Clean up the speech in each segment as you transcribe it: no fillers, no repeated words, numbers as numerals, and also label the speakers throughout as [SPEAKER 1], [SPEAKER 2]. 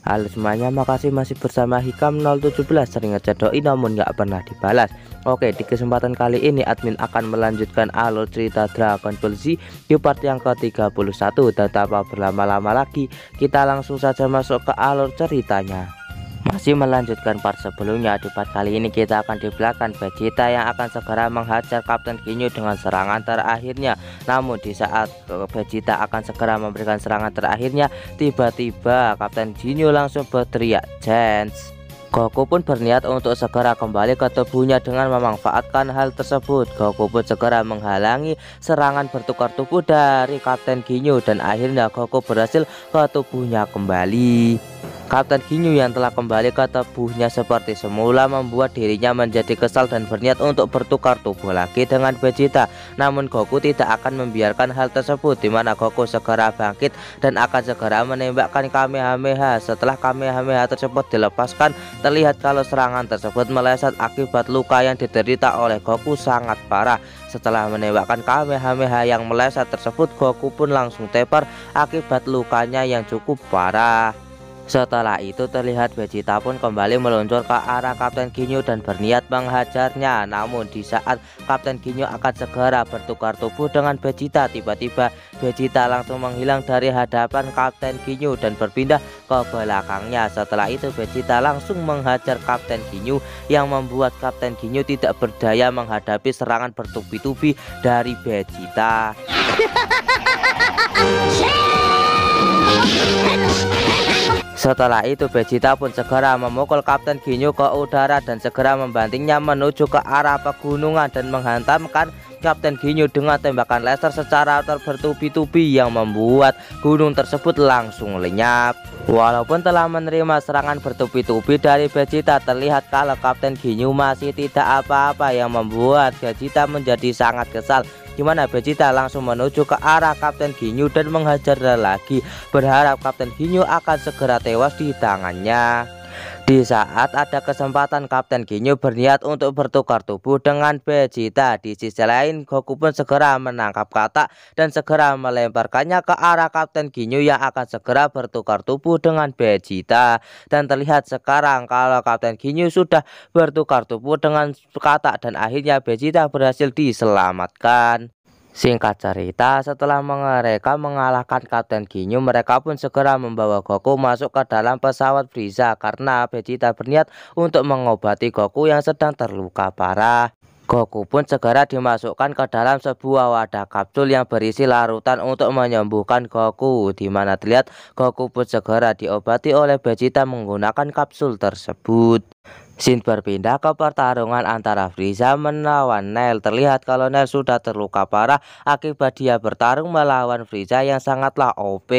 [SPEAKER 1] Halo semuanya, makasih masih bersama Hikam 017. Sering ngechat doi namun nggak pernah dibalas. Oke, di kesempatan kali ini admin akan melanjutkan alur cerita Dragon Ball Z di part yang ke-31. Dan tanpa berlama-lama lagi, kita langsung saja masuk ke alur ceritanya. Masih melanjutkan part sebelumnya, di part kali ini kita akan di belakang Vegeta yang akan segera menghajar Kapten Ginyu dengan serangan terakhirnya. Namun di saat Vegeta akan segera memberikan serangan terakhirnya, tiba-tiba Kapten Ginyu langsung berteriak "Chance!". Goku pun berniat untuk segera kembali ke tubuhnya dengan memanfaatkan hal tersebut. Goku pun segera menghalangi serangan bertukar tubuh dari Kapten Ginyu dan akhirnya Goku berhasil ke tubuhnya kembali. Kapten Ginyu yang telah kembali ke tubuhnya seperti semula membuat dirinya menjadi kesal dan berniat untuk bertukar tubuh lagi dengan Vegeta. Namun Goku tidak akan membiarkan hal tersebut, di mana Goku segera bangkit dan akan segera menembakkan Kamehameha. Setelah Kamehameha tersebut dilepaskan, terlihat kalau serangan tersebut meleset akibat luka yang diderita oleh Goku sangat parah. Setelah menembakkan Kamehameha yang meleset tersebut, Goku pun langsung tepar akibat lukanya yang cukup parah. Setelah itu terlihat Vegeta pun kembali meluncur ke arah Kapten Ginyu dan berniat menghajarnya. Namun di saat Kapten Ginyu akan segera bertukar tubuh dengan Vegeta, tiba-tiba Vegeta langsung menghilang dari hadapan Kapten Ginyu dan berpindah ke belakangnya. Setelah itu Vegeta langsung menghajar Kapten Ginyu yang membuat Kapten Ginyu tidak berdaya menghadapi serangan bertubi-tubi dari Vegeta. Setelah itu Vegeta pun segera memukul Kapten Ginyu ke udara dan segera membantingnya menuju ke arah pegunungan dan menghantamkan Kapten Ginyu dengan tembakan laser secara bertubi-tubi yang membuat gunung tersebut langsung lenyap. Walaupun telah menerima serangan bertubi-tubi dari Vegeta, terlihat kalau Kapten Ginyu masih tidak apa-apa yang membuat Vegeta menjadi sangat kesal, di mana Vegeta langsung menuju ke arah Kapten Ginyu dan menghajarnya lagi, berharap Kapten Ginyu akan segera tewas di tangannya. Di saat ada kesempatan, Kapten Ginyu berniat untuk bertukar tubuh dengan Vegeta. Di sisi lain, Goku pun segera menangkap Katak dan segera melemparkannya ke arah Kapten Ginyu yang akan segera bertukar tubuh dengan Vegeta. Dan terlihat sekarang kalau Kapten Ginyu sudah bertukar tubuh dengan Katak dan akhirnya Vegeta berhasil diselamatkan. Singkat cerita, setelah mereka mengalahkan Kapten Ginyu, mereka pun segera membawa Goku masuk ke dalam pesawat Frieza karena Vegeta berniat untuk mengobati Goku yang sedang terluka parah. Goku pun segera dimasukkan ke dalam sebuah wadah kapsul yang berisi larutan untuk menyembuhkan Goku, di mana terlihat Goku pun segera diobati oleh Vegeta menggunakan kapsul tersebut. Scene berpindah ke pertarungan antara Frieza melawan Nail. Terlihat kalau Nail sudah terluka parah akibat dia bertarung melawan Frieza yang sangatlah OP.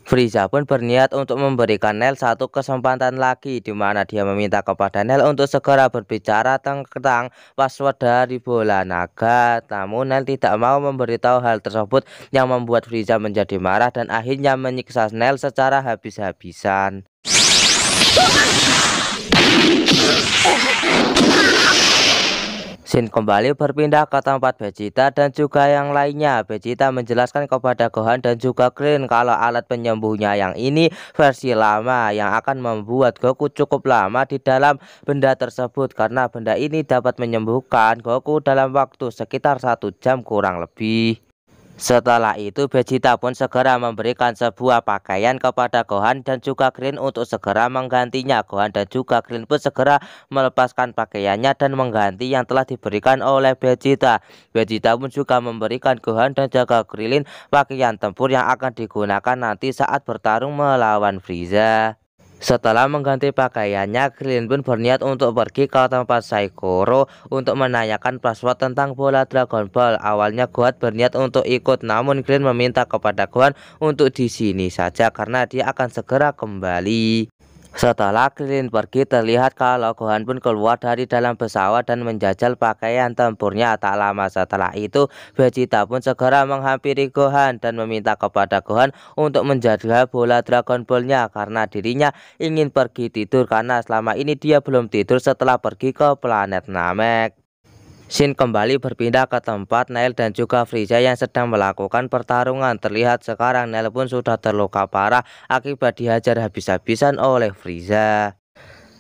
[SPEAKER 1] Frieza pun berniat untuk memberikan Nail satu kesempatan lagi, di mana dia meminta kepada Nail untuk segera berbicara tentang password dari bola naga. Namun Nail tidak mau memberitahu hal tersebut yang membuat Frieza menjadi marah dan akhirnya menyiksa Nail secara habis-habisan. Scene kembali berpindah ke tempat Vegeta dan juga yang lainnya. Vegeta menjelaskan kepada Gohan dan juga Krillin kalau alat penyembuhnya yang ini versi lama yang akan membuat Goku cukup lama di dalam benda tersebut, karena benda ini dapat menyembuhkan Goku dalam waktu sekitar 1 jam kurang lebih. Setelah itu Vegeta pun segera memberikan sebuah pakaian kepada Gohan dan juga Krillin untuk segera menggantinya. Gohan dan juga Krillin pun segera melepaskan pakaiannya dan mengganti yang telah diberikan oleh Vegeta. Vegeta pun juga memberikan Gohan dan juga Krillin pakaian tempur yang akan digunakan nanti saat bertarung melawan Frieza. Setelah mengganti pakaiannya, Krillin pun berniat untuk pergi ke tempat Saikoro untuk menanyakan password tentang bola Dragon Ball. Awalnya Gohan berniat untuk ikut, namun Krillin meminta kepada Gohan untuk di sini saja karena dia akan segera kembali. Setelah Krillin pergi, terlihat kalau Gohan pun keluar dari dalam pesawat dan menjajal pakaian tempurnya. Tak lama setelah itu, Vegeta pun segera menghampiri Gohan dan meminta kepada Gohan untuk menjaga bola Dragon Ball-nya karena dirinya ingin pergi tidur karena selama ini dia belum tidur setelah pergi ke planet Namek. Shin kembali berpindah ke tempat Nail dan juga Frieza yang sedang melakukan pertarungan. Terlihat sekarang Nail pun sudah terluka parah akibat dihajar habis-habisan oleh Frieza.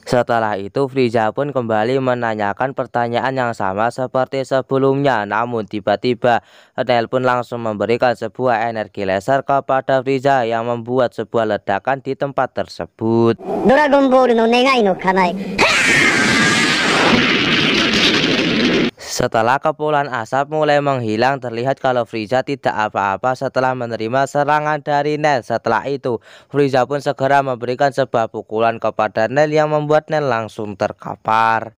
[SPEAKER 1] Setelah itu Frieza pun kembali menanyakan pertanyaan yang sama seperti sebelumnya. Namun tiba-tiba Nail pun langsung memberikan sebuah energi laser kepada Frieza yang membuat sebuah ledakan di tempat tersebut.
[SPEAKER 2] Dragon Ball no negai no kanae.
[SPEAKER 1] Setelah kepulan asap mulai menghilang, terlihat kalau Frieza tidak apa-apa setelah menerima serangan dari Nail. Setelah itu, Frieza pun segera memberikan sebuah pukulan kepada Nail yang membuat Nail langsung terkapar.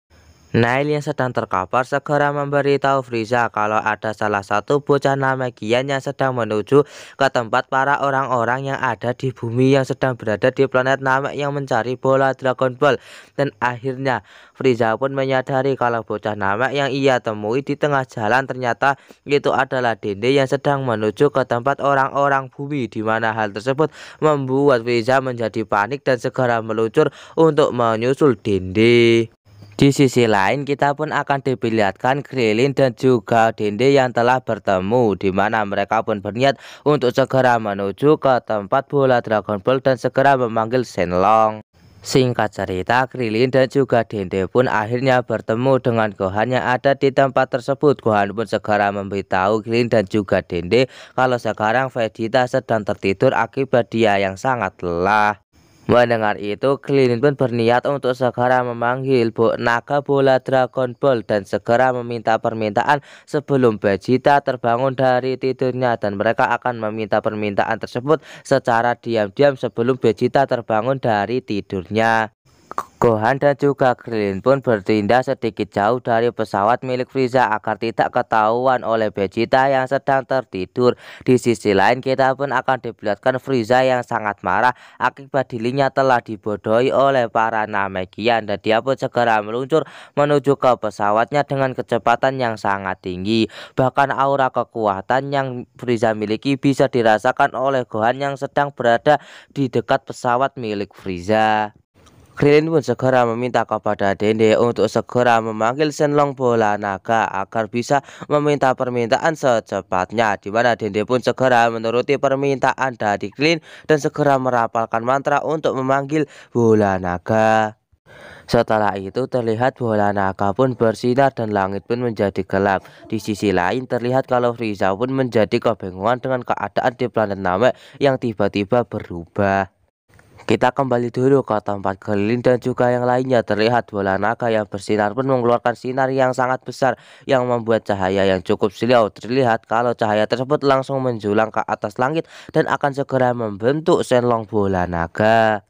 [SPEAKER 1] Nail yang sedang terkapar segera memberitahu Frieza kalau ada salah satu bocah Namekian yang sedang menuju ke tempat para orang-orang yang ada di bumi yang sedang berada di planet Namek yang mencari bola Dragon Ball. Dan akhirnya Frieza pun menyadari kalau bocah Namek yang ia temui di tengah jalan ternyata itu adalah Dende yang sedang menuju ke tempat orang-orang bumi, di mana hal tersebut membuat Frieza menjadi panik dan segera meluncur untuk menyusul Dende. Di sisi lain kita pun akan diperlihatkan Krillin dan juga Dende yang telah bertemu, di mana mereka pun berniat untuk segera menuju ke tempat bola Dragon Ball dan segera memanggil Shenlong. Singkat cerita, Krillin dan juga Dende pun akhirnya bertemu dengan Gohan yang ada di tempat tersebut. Gohan pun segera memberitahu Krillin dan juga Dende kalau sekarang Vegeta sedang tertidur akibat dia yang sangat lelah. Mendengar itu, Krillin pun berniat untuk segera memanggil naga bola Dragon Ball dan segera meminta permintaan sebelum Vegeta terbangun dari tidurnya, dan mereka akan meminta permintaan tersebut secara diam-diam sebelum Vegeta terbangun dari tidurnya. Gohan dan juga Krillin pun bertindak sedikit jauh dari pesawat milik Frieza agar tidak ketahuan oleh Vegeta yang sedang tertidur. Di sisi lain kita pun akan diperlihatkan Frieza yang sangat marah akibat dirinya telah dibodohi oleh para Namekian, dan dia pun segera meluncur menuju ke pesawatnya dengan kecepatan yang sangat tinggi. Bahkan aura kekuatan yang Frieza miliki bisa dirasakan oleh Gohan yang sedang berada di dekat pesawat milik Frieza. Krillin pun segera meminta kepada Dende untuk segera memanggil Shenlong bola naga agar bisa meminta permintaan secepatnya, di mana Dende pun segera menuruti permintaan dari Krillin dan segera merapalkan mantra untuk memanggil bola naga. Setelah itu terlihat bola naga pun bersinar dan langit pun menjadi gelap. Di sisi lain terlihat kalau Frieza pun menjadi kebingungan dengan keadaan di planet Namek yang tiba-tiba berubah. Kita kembali dulu ke tempat Krillin dan juga yang lainnya. Terlihat bola naga yang bersinar pun mengeluarkan sinar yang sangat besar yang membuat cahaya yang cukup silau. Terlihat kalau cahaya tersebut langsung menjulang ke atas langit dan akan segera membentuk Shenlong bola naga.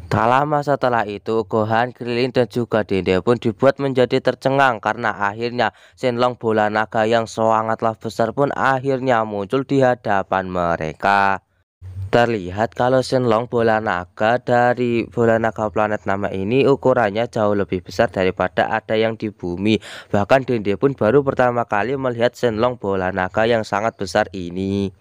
[SPEAKER 1] Tak lama setelah itu, Gohan, Krillin dan juga Dende pun dibuat menjadi tercengang karena akhirnya Shenlong bola naga yang sangatlah besar pun akhirnya muncul di hadapan mereka. Terlihat kalau Shenlong bola naga dari bola naga planet Namek ini ukurannya jauh lebih besar daripada ada yang di bumi. Bahkan Dende pun baru pertama kali melihat Shenlong bola naga yang sangat besar ini.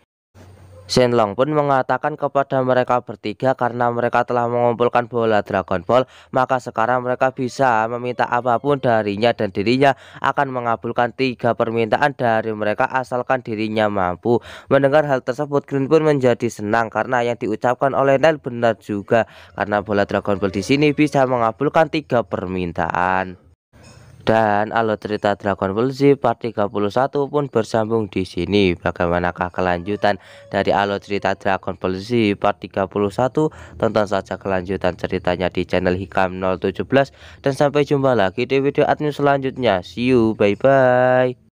[SPEAKER 1] Shenlong pun mengatakan kepada mereka bertiga karena mereka telah mengumpulkan bola Dragon Ball, maka sekarang mereka bisa meminta apapun darinya dan dirinya akan mengabulkan 3 permintaan dari mereka asalkan dirinya mampu. Mendengar hal tersebut, Krillin pun menjadi senang karena yang diucapkan oleh Nail benar juga, karena bola Dragon Ball di sini bisa mengabulkan 3 permintaan. Dan alur cerita Dragon Ball Z part 31 pun bersambung di sini. Bagaimanakah kelanjutan dari alur cerita Dragon Ball Z part 31? Tonton saja kelanjutan ceritanya di channel Hikam 017 dan sampai jumpa lagi di video admin selanjutnya. See you, bye bye.